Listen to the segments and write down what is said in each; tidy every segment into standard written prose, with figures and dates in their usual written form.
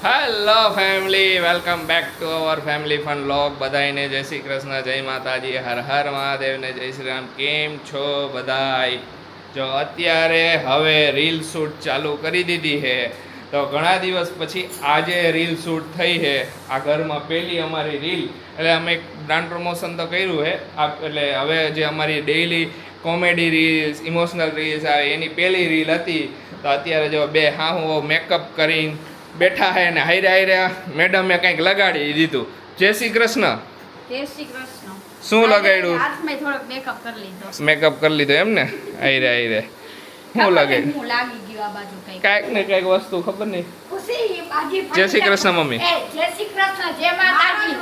Hello family, welcome back to our family fun vlog. બધાને જય શ્રી કૃષ્ણ, જય માતાજી, હર હર મહાદેવને જય શ્રી રામ. કેમ છો બધાય? જો અત્યારે હવે રીલ શૂટ ચાલુ કરી દીધી છે, તો ઘણા દિવસ પછી આજે રીલ શૂટ થઈ છે. આ ઘરમાં પહેલી અમારી રીલ, એટલે અમે એક બ્રાન્ડ પ્રમોશન તો કર્યું છે. એટલે હવે જે અમારી daily comedy reels, emotional reels આવે એની પહેલી રીલ હતી. તો અત્યારે જો બે હું મેકઅપ કરીને બેઠા હે ને હાઈરે હાઈરે મેડમે કંઈક લગાડી દીધું. જય શ્રી કૃષ્ણ. જય શ્રી કૃષ્ણ. શું લગાડ્યું? હાથમાં થોડોક મેકઅપ કરી લીધો. મેકઅપ કરી લીધો એમ ને? હાઈરે હાઈરે શું લગાડ્યું? હું લાગી ગયું આ બાજુ કંઈક. કાંઈક ને કાંઈક વસ્તુ ખબર નહીં. ખુશી બાજી. જય શ્રી કૃષ્ણ મમ્મી. જય શ્રી કૃષ્ણ. જય માતાજી.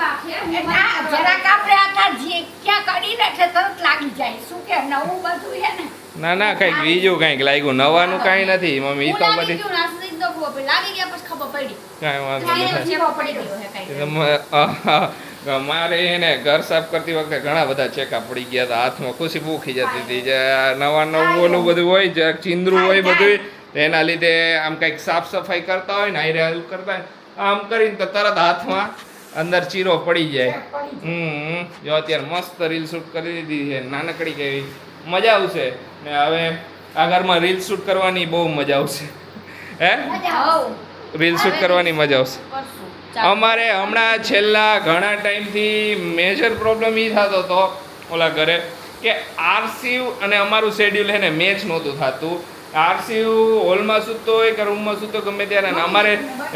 જરાક આપણે આખા જે ક્યાં કાઢીને એટલે તરત લાગી જાય. શું કે નવું બધું છે ને? ના ના, કંઈક બીજું કંઈક લાગ્યું. નવાનું કાંઈ નથી મમ્મી. ઈ તો બધી લાગી ગયા પછી ખબર પડી. કાંઈ વાંધો નથી. જેવો પડી ગયો છે કાંઈ. મારે એને ઘર સાફ કરતી વખતે ઘણા બધા ચેકા પડી ગયા હતા હાથમાં. ખુશી ભૂખી જતી હતી. જે નવા નવું ઓલું બધું હોય, જે ચીંદરું હોય બધું, એના લીધે આમ કંઈક સાફ સફાઈ કરતા હોય ને હાઈરે હાલ કરતા હોય, આમ કરીને તો તરત હાથમાં અંદર ચીરો પડી જાય. જો અત્યારે મસ્ત રીલ શૂટ કરી દીધી છે, નાનકડી કેવી. મજા આવશે ને હવે આ ઘરમાં રીલ શૂટ કરવાની બહુ મજા આવશે. હે, રીલ શૂટ કરવાની મજા આવશે. અમારે હમણાં છેલ્લા ઘણા ટાઈમથી મેજર પ્રોબ્લેમ એ થતો હતો ઓલા ઘરે કે આરસીવ અને અમારું શેડ્યુલ છે ને મેચ નહોતું થતું. આરસીવ હોલમાં સૂતો હોય કે રૂમમાં સૂતો ગમે ત્યારે, અમારે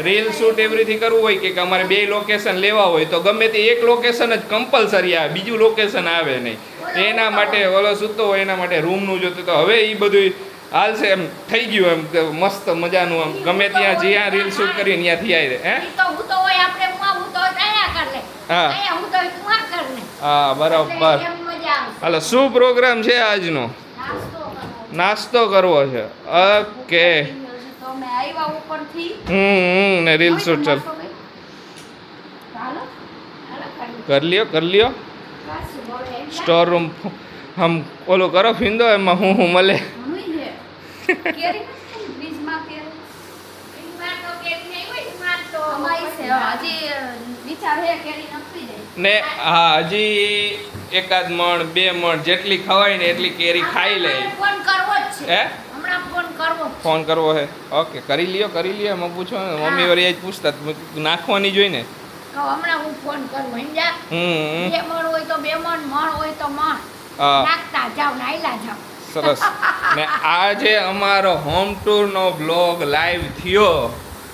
રીલ શૂટ એવરીથી કરવું હોય કે અમારે બે લોકેશન લેવા હોય તો ગમે તે એક લોકેશન જ કમ્પલસરી આવે, બીજું લોકેશન આવે નહીં. એના માટે ઓલો સૂતો હોય એના માટે રૂમનું જોતું. તો હવે એ બધું હાલશે એમ થઈ ગયું એમ કે મસ્ત મજાનું આમ ગમે ત્યાં જ્યાં રીલ શૂટ કરી ત્યાંથી આવી. હે, હા બરાબર. હાલો, શું પ્રોગ્રામ છે આજનો? નાસ્તો કરવો છે. ઓકે. ને રીલ શૂટ ચાલ કરી લ્યો. સ્ટોર રૂમ હમ ઓલું કરો ફીંદો, એમાં હું મળે. ને હા, હજી એકાદ મણ બે મણ જેટલી ખવાય ને એટલી કેરી ખાઈ લે. હે, ફોન કરવો છે? ઓકે, કરી લ્યો. એમાં પૂછો ને, મમ્મી વળી જ પૂછતા નાખવાની જોઈ ને. હમણાં હું ફોન કરું. બે મણ હોય તો બે મણ હોય તો મણ હા, નાખતા જાવ, નાઈલા જાવ. સરસ. ને આજે અમારો હોમ ટૂર નો બ્લોગ લાઈવ થયો.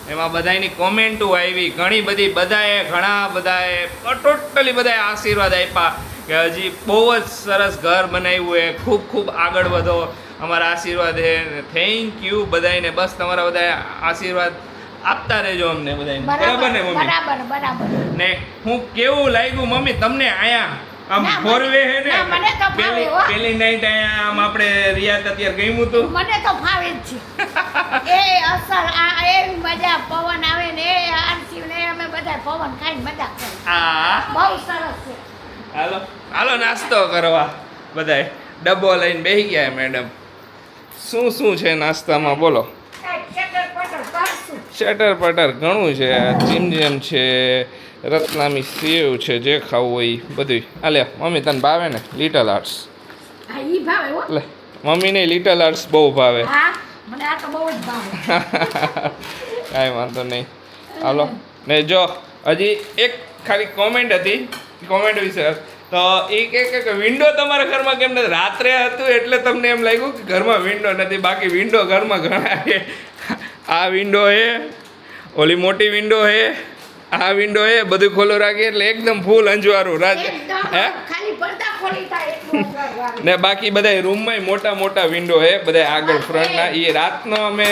એમાં બધાની કોમેન્ટો આવી ઘણી બધી. ઘણા બધાએ ટોટલી બધાએ આશીર્વાદ આપ્યા કે હજી બહુ જ સરસ ઘર બનાવ્યું છે, ખૂબ ખૂબ આગળ વધો. અમારા આશીર્વાદ છે. થેન્ક યુ બધાને. બસ તમારા બધા આશીર્વાદ આપતા રહેજો અમને બધાને. બરાબર ને મમ્મી? બરાબર. ને હું કેવું લાગ્યું મમ્મી તમને અહીંયા? આમ ફોરવે હે ને, પેલી નાઈટ અહીંયા આમ આપણે રિયાત અત્યારે ગયું હતું. મને તો ફાવે જ છે. એ અસર આ એવી મજા, પવન આવે ને એ આરસી ને અમે બધા પવન ખાઈને મજા કરી. હા, બહુ સરસ છે. હાલો નાસ્તો કરવા. બધાય ડબ્બો લઈને બેસી ગયા. મેડમ શું છે નાસ્તામાં બોલો? શટર પટર ઘણું છે. ચીમજેમ છે, રત્નામી સેવ છે, જે ખાવું હોય બધું. આલે મમ્મી તને ભાવે ને લિટલ આર્ટ્સ? હા, ઈ ભાવે હો. લે મમ્મીને લિટલ આર્ટ્સ બહુ ભાવે. હા, મને આ તો બહુ જ ભાવે. કાંઈ વાંધો નહીં. હાલો ને, જો હજી એક ખાલી કોમેન્ટ હતી, કોમેન્ટ વિશે. તો એ કે વિન્ડો તમારા ઘરમાં કેમ નથી? રાત્રે હતું એટલે તમને એમ લાગ્યું કે ઘરમાં વિન્ડો નથી, બાકી વિન્ડો ઘરમાં ઘણા છે. આ વિન્ડો છે, ઓલી મોટી વિન્ડો છે, આ વિન્ડો એ બધું ખોલો રાખીએ એટલે એકદમ ફૂલ અંજવાળું રાત. હે, ખાલી પડદા ખોલી થાય એટલું અંજવાળું. ને બાકી બધા રૂમમાં મોટા મોટા વિન્ડો છે, બધા આગળ ફ્રન્ટના. એ રાતનો અમે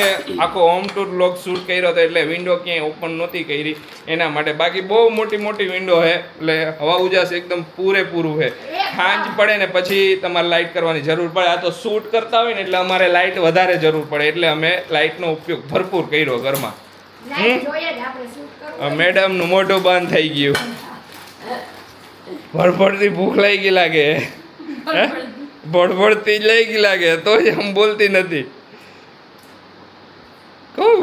આખો હોમ ટૂર વ્લોગ શૂટ કર્યો હતો એટલે વિન્ડો ક્યાંય ઓપન નહોતી કરી એના માટે. બાકી બહુ મોટી મોટી વિન્ડો છે એટલે હવા ઉજાસ એકદમ પૂરેપૂરું છે. સાંજ પડે ને પછી તમારે લાઇટ કરવાની જરૂર પડે. આ તો શૂટ કરતા હોય ને એટલે અમારે લાઇટ વધારે જરૂર પડે એટલે અમે લાઇટનો ઉપયોગ ભરપૂર કર્યો ઘરમાં. મેડમનું મોઢું બંધ થઈ ગયું. ભડભડતી ભૂખ લાગી લાગે. ભડભડતી જ લાગી લાગે તો જ આમ બોલતી નથી. કહું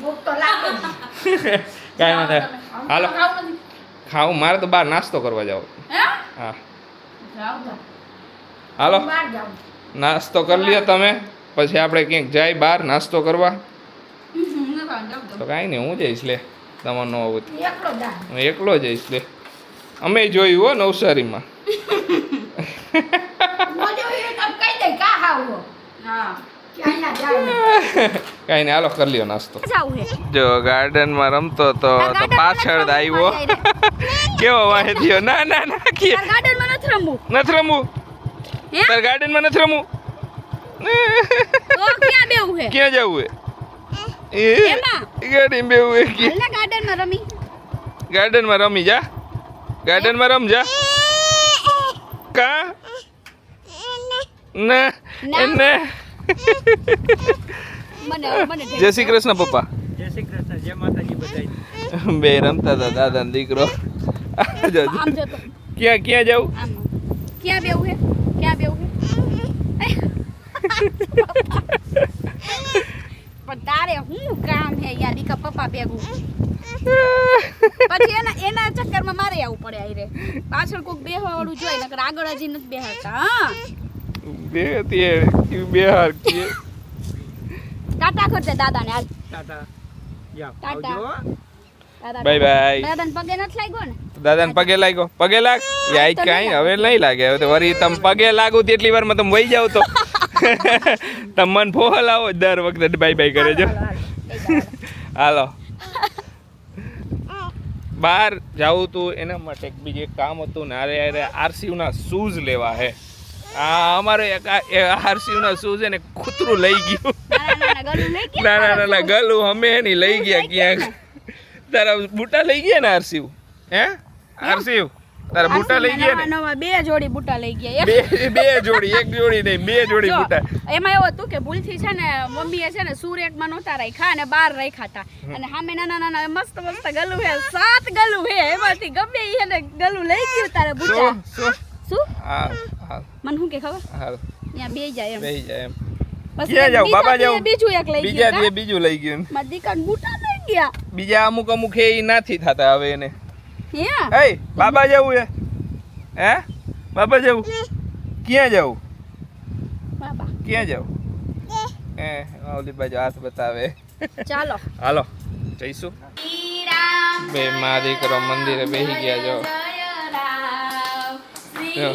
ભૂખ તો લાગે. કાંઈ વાંધો નહીં. હાલો ખાવું નથી. ખાવું મારે તો બહાર નાસ્તો કરવા જાવ. હે? હા જાઓ તો. હાલો હું બહાર જાઉં. નાસ્તો કરી લ્યો તમે પછી આપણે ક્યાંક જાય બહાર નાસ્તો કરવા. તો કાંઈ નહીં હું જઈશ લે તમારે ન આવું તો. એકલો જા. હું એકલો જઈશ લે અમે જોયું હો નવસારીમાં. મોજો એ તમ કહી દે કા ખાવું. હા. ક્યાં ના જાય. કાંઈ નહીં હાલો કરી લ્યો નાસ્તો. જાવું હે જો ગાર્ડનમાં રમતો તો પાછળ જ આવ્યો કેવો વાહે થયો ના ના ના કે તાર ગાર્ડનમાં નથી રમવું નથી રમવું હે તાર ગાર્ડનમાં નથી રમવું તો ક્યાં બેવું હે ક્યાં જવું એ એમાં? ગાડીમાં બેવું હે કે હાલને ગાર્ડનમાં રમી ગાર્ડનમાં રમી જા ગાર્ડનમાં રમ જા કા ના એને મને મને જય શ્રી કૃષ્ણ પપ્પા જય શ્રી કૃષ્ણ જય માતાજી બધાય બે રમતા હતા દાદા ને દીકરો આમ જો તો ક્યાં ક્યાં જવું આમ ક્યાં બેવું હે ક્યાં બેવું હે પણ તારે હું કામ હે યાર દીકા પપ્પા ભેગું પછી એના ચક્કરમાં મારે આવવું પડે આઈ રે પાછળ કોક બેહવા વાળું જોઈ નકર આગળ હજી નથી બેહાડતા હા બે હાર કે ટાટા કરજે દાદાને હાલ ટાટા યા ટાટા. આવજો દાદા બાય બાય દાદાને પગે નથી લાગ્યો ને દાદાને પગે લાગ્યો પગે લાગ યાર કાંઈ હવે નહીં લાગે હવે તો વરી તમે પગે લાગુ તેટલી વારમાં તમે વહી જાવ તો તમે મન ફોહલાવો જ દર વખતે બાય બાય કરે જો હાલો બહાર જાવું તું એના માટે બીજું એક કામ હતું ને અરે આરસીયુના શૂઝ લેવા હે આ અમારે આરસીયુના શૂઝ એને કૂતરું લઈ ગયું ના ગલું અમે એની લઈ ગયા ક્યાંક તારા બૂટા લઈ ગયા ને આરસીયુ હે આરસીયુ તારા બૂટા લઈ ગયા ને નવા બે જોડી બૂટા લઈ ગયા બે જોડી એક જોડી નહીં બે જોડી જો, બૂટા એમાં એવું હતું કે ભૂલથી છે ને મમ્મીએ છે ને સુરેકમાં નહોતા રાખ્યા અને બહાર રાખ્યા હતા અને સામે નાના નાના મસ્ત મસ્ત ગલું હે 7 ગલું હે એમાંથી ગમે ઈ એને ગલું લઈ ગયું તારે બૂટા શું શું હા હા મને શું કે ખબર હાલ ત્યાં બે જાય એમ બેહી જાય એમ પછી ક્યાં જાવ બીજા બાબા બે જાવ બીજું એક લઈ બીજા ગયું બે બીજું લઈ ગયું મારા દીકરાને બૂટા લઈ ગયા બીજા અમુક અમુક એ નથી થતા હવે એને હે હે બાબા જવું હે બાબા જવું ક્યાં જવું બાબા ક્યાં જવું હે ઓલી બાજુ હાથ બતાવે ચાલો હાલો જઈશું બે માં દીકરો મંદિરે બેસી ગયા જો જો.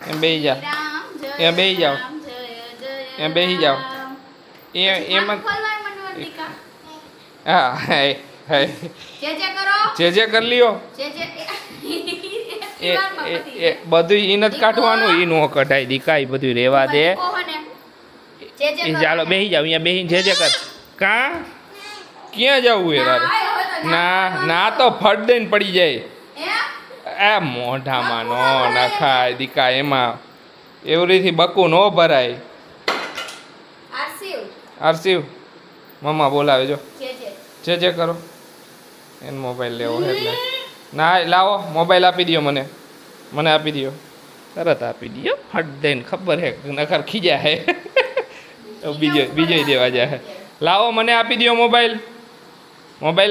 એમ બેસી જાઓ એમ બેસી જાઓ એમ બેસી જાઓ એમાં હા હે હે જે જે કરી લ્યો એ બધું ઈ નથી કાઢવાનું ઈ નો કઢાય દીકાય બધું રેવા દે એ ચાલો બેસી જાવ અહીંયા બેસીને જે કર કા ક્યાં જવું એ તારે ના ના તો ફટ દઈને પડી જાય આ મોઢામાં નો નખાય દીકા એમાં એવરીથી બકું નો ભરાય આરસીવ મમ્મા બોલાવે જો જે કરો એને મોબાઈલ લેવો છે એટલે ના લાવો મોબાઈલ આપી દો મને આપી દો તરત આપી દો ફટ દઈને ખબર હે નખર ખીજા હે બીજો દેવા જાય લાવો મને આપી દો મોબાઈલ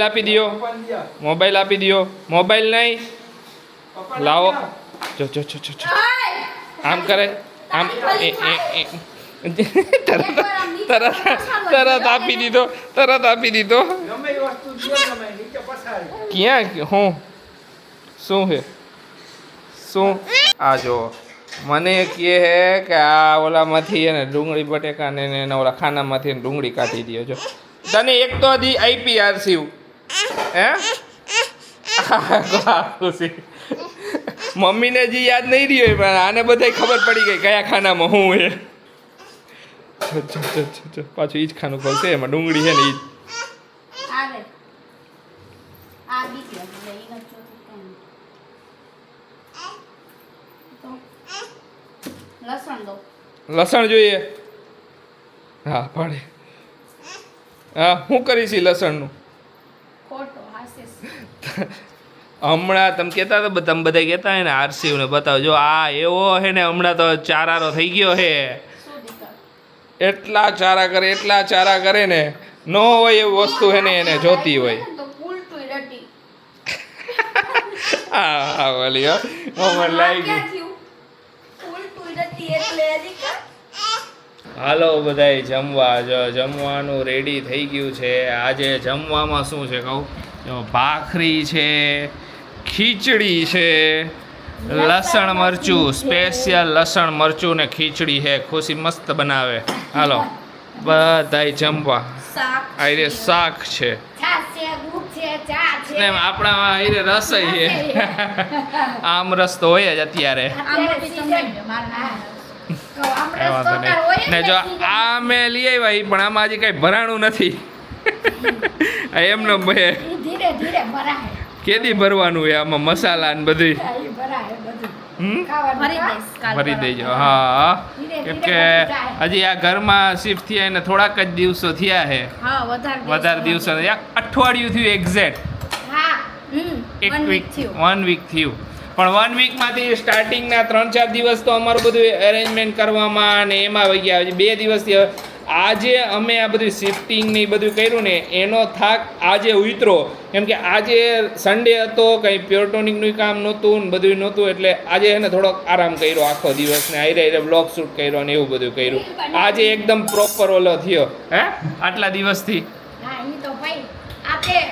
આપી દો મોબાઈલ આપી દો મોબાઈલ નહીં લાવો જો આમ કરે આમ તરત આપી દીધો ગમે એ વસ્તુ જો તમે નીચે પસારી ક્યાં હું શું છે શું આ જો મને કહે હે કે આ ઓલામાંથી એને ડુંગળી બટેકા ને એના ઓલા ખાનામાંથી એને ડુંગળી કાઢી દો જો તને એક તો હજી આપી આરસીવ હે ખુશી મમ્મીને હજી યાદ નહીં રહ્યો પણ આને બધાય ખબર પડી ગઈ કયા ખાનામાં હું હે પાછું ઈ જ ખાનું ખોલશે એમાં ડુંગળી છે ને ઈ લસણ જોઈએ હા પાડે હા શું કરીશ ઈ લસણનું હમણાં તમે કહેતા હતા તમે બધા કહેતા હોય ને આરસીયુ ને બતાવો જો આ એવો હે ને હમણાં તો ચારારો થઈ ગયો હે એટલા ચારા કરે ને ન હોય એવી વસ્તુ હે ને એને જોતી હોય તો ઉલટું રટી હા વાલી હો મને લાગી ઉલટું રટી એટલે હજી કા હાલો બધાય જમવા જો જમવાનું રેડી થઈ ગયું છે આજે જમવામાં શું છે કહું જો ભાખરી છે ખીચડી છે લસણ મરચું સ્પેશિયલ લસણ મરચું ને ખીચડી છે ખુશી મસ્ત બનાવે હાલો બધાય જમવા શાક આયરે શાક છે છાશ છે દૂધ છે ચા છે ને આપણામાં આયરે રસોઈ છે આમ રસ તો હોય જ અત્યારે અત્યારે season. હા. તો આપણે કઈ વાંધો stocker નહીં હોય ને ને જો season. આ મેં લઈ આવ્યા ઈ પણ આમાં હજી કઈ ભરાણું નથી એમને ઈ ધીરે ધીરે ભરાય કેદી ભરવાનું છે આમાં મસાલા ને બધું ઈ ભરાય બધું હમ ખાવાનું ભરી ખા. દઈશ કાલ ભરી પરમ. દેજો હા ધીરે કેમ ધીરે કે બધું જાય. હજી આ ઘરમાં શિફ્ટ થયા એને થોડાક જ દિવસો થયા છે હા વધારે વધારે દિવસો નથી. એક અઠવાડિયું થયું એક્ઝેક્ટ હા એક 1 વીક week થયું. 1 વીક થયું પણ 1 વીકમાંથી સ્ટાર્ટિંગના 3-4 દિવસ તો અમારું બધું અરેન્જમેન્ટ કરવામાં અને એમાં વહી ગયા હજી 2 દિવસથી આજે અમે આ બધું શિફ્ટિંગ ને એ બધું કર્યું ને એનો થાક આજે ઉતરો કેમ કે આજે સન્ડે હતો કંઈ પ્યોરટોનિકનું કામ નહોતું ને બધું નહોતું એટલે આજે એને થોડોક આરામ કર્યો આખો દિવસ ને આયરે બ્લોગ શૂટ કર્યો ને એવું બધું કર્યું આજે એકદમ પ્રોપર ઓલો થયો હે આટલા દિવસથી હા ઈ તો ભાઈ આપણે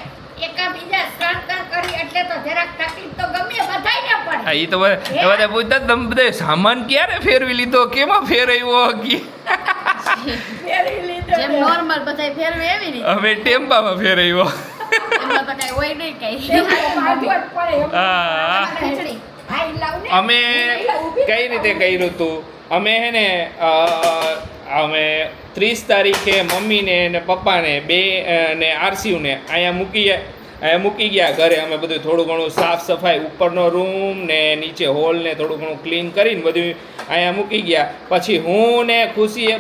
એકાબીજા સ્ટાર્ટર કરી એટલે તો જરાક તકલીફ તો ગમે બધાયને પડે હા એ તો બધા પૂછતા તમે બધા સામાન ક્યારે ફેરવી લીધો કેમાં ફેરવ્યો કે ફેરવી લીધો જેમ નોર્મલ બધાય ફેરવે એવી રીતે હવે ટેમ્પામાં ફેરવ્યો એમાં તો કઈ હોય નહીં કઈ બાંધવું જ પડે એમ. હા ખીચડી હા ઈ લાવ ને. અમે કઈ રીતે કર્યું હતું અમે હે ને અમે 30 તારીખે મમ્મીને ને પપ્પાને બે ને આરસીયુને અહીંયા મૂકી ગયા ઘરે અમે બધું થોડું ઘણું સાફ સફાઈ ઉપરનો રૂમ ને નીચે હોલ ને થોડું ઘણું ક્લીન કરીને બધું અહીંયા મૂકી ગયા પછી હું ને ખુશીએ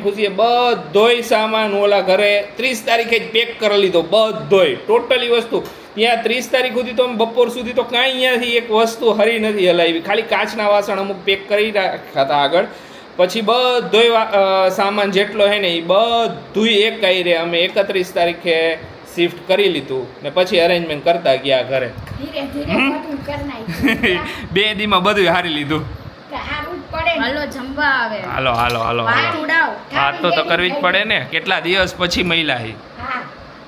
ખુશીએ બધોય સામાન ઓલા ઘરે 30 તારીખે જ પેક કરી લીધો બધોય ટોટલી વસ્તુ ત્યાં 30 તારીખ સુધી તો બપોર સુધી તો કાંઈ અહીંયાથી એક વસ્તુ હરી નથી હલાવી ખાલી કાચના વાસણ અમુક પેક કરી રાખ્યા હતા આગળ પછી બધોય સામાન જેટલો હે ને એ બધું એક કાંઈ અમે 31 તારીખે શિફ્ટ કરી લીધું ને પછી અરેન્જમેન્ટ કરતા ગયા ઘરે ધીરે ધીરે બધું કરી નાખ્યું. 2 દીમાં બધું હારી લીધું કે હારું જ પડે ને. હાલો જમવા આવે હાલો હાલો હાલો વાત ઉડાવ વાત તો કરવી જ પડે ને કેટલા દિવસ પછી મહિલા હી હા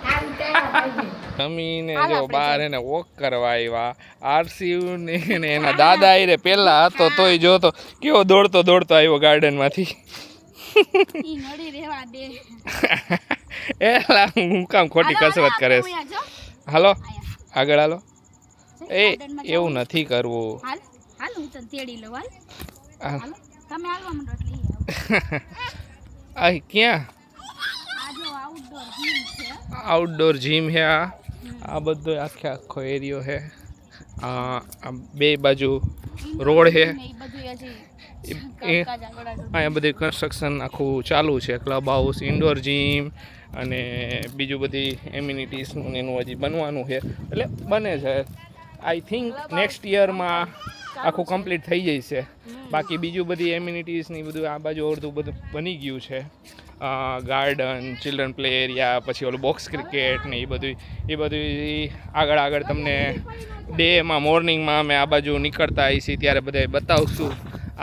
હારું તૈયાર થઈ ગયું. જમીને હાલ જો આપણે બહાર એને વોક કરવા આવ્યા આરસીયુ ને એના દાદા આયરે પહેલા હતો તોય જોતો કેવો દોડતો આવ્યો ગાર્ડનમાંથી ઈ નડી રહેવા દે એલા હું કામ ખોટી કસરત કરે છે હાલો આગળ હાલો એ એવું નથી કરવું હાલ હાલ હું તને તેડી લઉં હાલ આ હાલો તમે હાલવા માંડો એટલે ઈ આવો. આ ક્યાં આ જો આઉટડોર જીમ છે આઉટડોર જીમ છે આ બધો આખો એરિયો છે આ બે બાજુ રોડ છે ને ઈ બધું હજી અહીંયા બધું કન્સ્ટ્રક્શન આખું ચાલુ છે ક્લબ હાઉસ ઇન્ડોર જીમ અને બીજું બધી એમ્યુનિટીઝનું એનું હજી બનવાનું છે એટલે બને છે આઈ થિંક નેક્સ્ટ યરમાં આખું કમ્પ્લીટ થઈ જશે બાકી બીજું બધી એમ્યુનિટીઝની બધું આ બાજુ અડધું બધું બની ગયું છે ગાર્ડન ચિલ્ડ્રન પ્લે એરિયા પછી ઓલું બોક્સ ક્રિકેટ ને એ બધું આગળ તમને ડેમાં મોર્નિંગમાં અમે આ બાજુ નીકળતા આવીશું ત્યારે બધા બતાવશું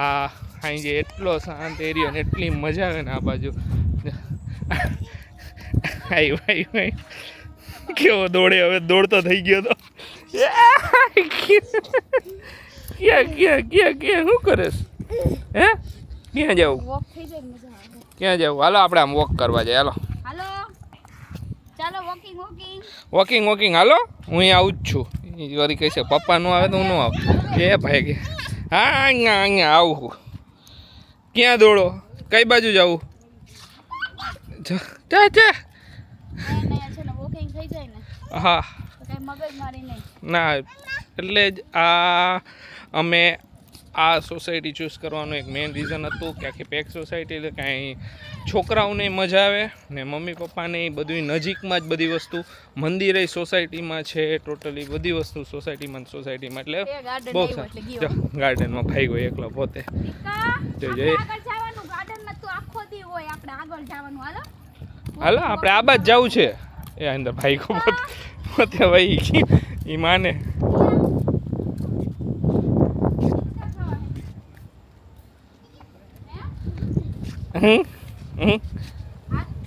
આ સાંજે એટલો શાંત એરિયો ને એટલી મજા આવે ને આ બાજુ ભાઈ કેવો દોડે હવે દોડતો થઈ ગયો તો ક્યાં શું કરેશ હે ક્યાં જાવ વોક થઈ જાય મજા આવે ક્યાં જાવ હાલો આપણે આમ વોક કરવા જાય હાલો હાલો ચાલો વોકિંગ હાલો હું અહીંયા આવું જ છું વળી કહી છે પપ્પા ન આવે તો હું ન આવું એ ભાઈ કે હા અહીંયા આવું ક્યાં દોડો કઈ બાજુ જવું છે ને વોકિંગ થઈ જાય ને હા તો કઈ મગજ મારી નહીં ના એટલે જ અમે આ સોસાયટી ચૂઝ કરવાનું એક મેઇન રીઝન હતું કે આખી પેક સોસાયટી એટલે કાંઈ છોકરાઓને મજા આવે ને મમ્મી પપ્પાને બધું નજીકમાં જ બધી વસ્તુ મંદિરે સોસાયટીમાં છે ટોટલી બધી વસ્તુ સોસાયટીમાં એટલે એ garden બહુ આવ્યો એટલે ગયો. ગાર્ડનમાં ભાઈ ગયો એકલો પોતે જોઈએ. આગળ જવાનું ગાર્ડનમાં તો આખો દી હોય આપણે આગળ જવાનું હાલો હાલો આપણે આ બાજ જવું છે એ અંદર ભાઈ ગયો પોતે વહી ગઈ એ માને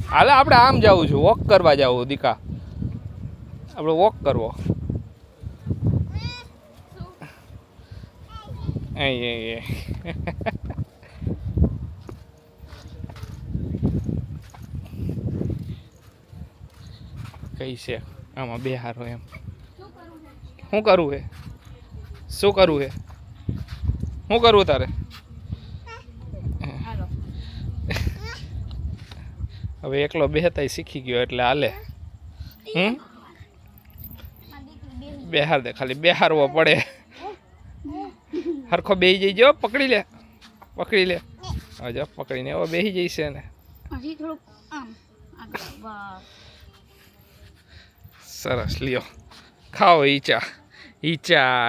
હાલે આપણે આમ જવું છું વોક કરવા જવું દીકા આપણે વોક કરવો એ કઈ છે આમાં બે હારો એમ શું કરવું હે શું કરવું હે શું કરવું તારે હાલો હવે એકલો બેહતાય શીખી ગયો એટલે હાલે બેહાર દે ખાલી બેહારવો પડે હરખો બેહી જઈજો પકડી લે હવે જો પકડીને એવો બેહી જઈશે ને હજી થોડુંક આમ આગળ વાહ સરસ લ્યો ખાઓ ઈચા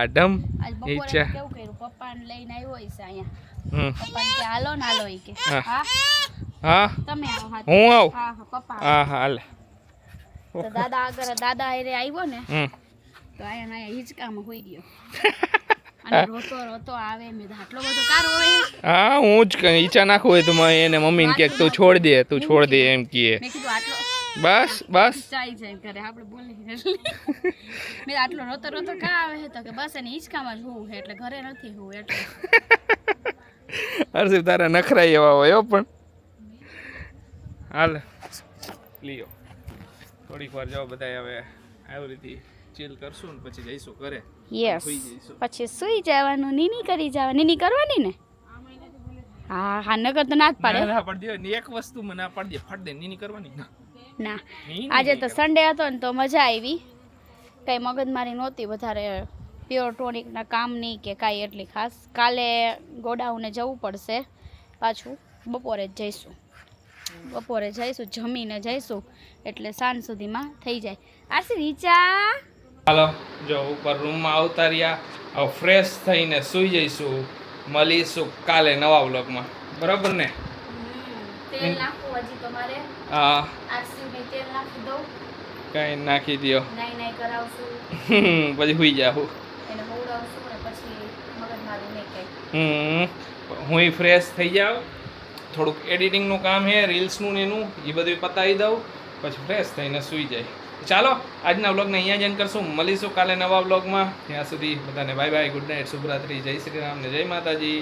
ડમ આજ બપોરે ઈચા કેવું કર્યું પપ્પાને લઈને આવ્યો હશે અહીંયા હમ પપ્પાને કે હાલો ને હાલો ઈ કે હા. હા હા તમે આવો હા હું આવું હા હા પપ્પા હા હા હાલે તો દાદા આગળ દાદા હારે આવ્યો ને હમ તો અહીંયા હિંચકામાં હોઈ ગયો અને રોતો રોતો આવે મેં કીધું, આટલો બધો કાર હોય હા હું જ કઈ ઈચ્છા નાખું હોય તો એને મમ્મીને કે તું છોડ દે એમ કહે મેં કીધું આટલો બસ ચાઈ જાય ઘરે આપણે બોલી મેં આટલો રોતો રોતો કા આવે છે તો કે બસ એને હિંચકામાં જ હોવું છે એટલે ઘરે નથી હોવું એટલે હર્ષિત તારા નખરા એવા હોય હો પણ હાલ લ્યો થોડીક વાર જાઓ બધા હવે આવી રીતે ચીલ કરશું ને પછી જઈશું ઘરે યસ સુઈ જઈશું પછી સુઈ જવાનું નીની કરી જવાનું નીની કરવાની ને હા હા નકર તો ના જ પાડે ના પાડી દે એક વસ્તુ મને ના પાડી દે ફટ દે નીની કરવાની ના ના નીની આજે નહીં તો સન્ડે હતો ને તો મજા આવી કંઈ મગજમારી નહોતી વધારે પ્યોર ટોનિકના કામની કે કાંઈ એટલી ખાસ કાલે ગોડાઉને જવું પડશે પાછું બપોરે જ જઈશું જમીને જઈશું એટલે સાંજ સુધીમાં થઈ જાય આરસી રીચા હાલો જો ઉપર રૂમમાં આવતા રહ્યા હવે ફ્રેશ થઈને સૂઈ જઈશું મળીશું કાલે નવા વ્લોગમાં બરાબર ને તેલ નાખવું હજી તમારે હા આરસીને તેલ નાખી દઉં કઈ નાખી દો નાઈ કરાવશું પછી સુઈ જાઉં એને હોવડાવશું ને પછી મગજમારી નહીં કંઈ હું ફ્રેશ થઈ જાઉં થોડુંક એડિટિંગનું કામ છે રીલ્સનું ને એનું એ બધું પતાવી દઉં પછી ફ્રેશ થઈને સૂઈ જાય ચાલો આજના વ્લોગને અહીંયા જ એન્ડ કરશું મળીશું કાલે નવા વ્લોગમાં ત્યાં સુધી બધાને બાય બાય ગુડ નાઇટ શુભરાત્રી જય શ્રી રામ ને જય માતાજી